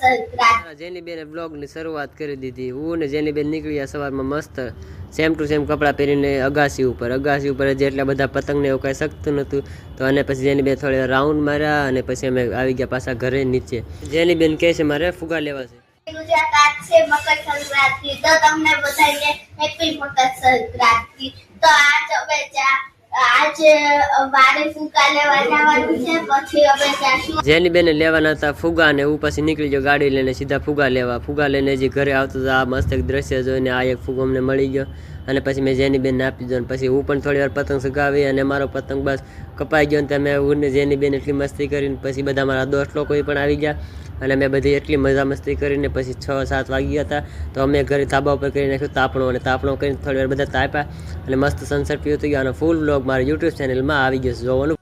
Subscribe. જેની બેને બ્લોગની શરૂઆત કરી દીધી। હું ને જેની બેન નીકળ્યા સવારમાં મસ્ત સેમ ટુ સેમ કપડાં પહેરીને અગાસી ઉપર જે એટલા બધા પતંગને એવું કાંઈ શકતું નહોતું તો અને પછી જેની બેન થોડી રાઉન્ડ માર્યા અને પછી અમે આવી ગયા પાછા ઘરે નીચે। જેની બેન કહે છે મારે ફુગા લેવા છે। ગુજરાત આજ છે મકર સંક્રાંતિ, તો તમને બધાને હેપી મકર સંક્રાંતિ। તો આજ વારે ફુગા લેવા જવાનું છે, પછી અમે જાશું। જેની બેને લેવાના હતા ફુગા ને હું પછી નીકળી ગયો ગાડી લઈને સીધા ફુગા લઈને હજી ઘરે આવતો તો આ મસ્ત એક દ્રશ્ય જોઈને આ એક ફુગો અમને મળી ગયો અને પછી મેં જેની બેનને આપી દીધો અને પછી હું પણ થોડી વાર પતંગ ચગાવી અને મારો પતંગ બસ કપાઈ ગયો અને મેં હું ને જેની બેન એટલી મસ્તી કરીને પછી બધા મારા દોસ્ત લોકો પણ આવી ગયા અને મેં બધી એટલી મજા મસ્તી કરીને પછી 6-7 વાગી ગયા હતા તો અમે ઘરે ધાબા ઉપર કરી નાખ્યું તાપણો કરીને થોડી વાર બધા તાપ્યા અને મસ્ત સનસેટ પીવું થઈ ગયો અને ફૂલ વ્લોગ મારી યુટ્યુબ ચેનલમાં આવી ગયો છે જોવાનું।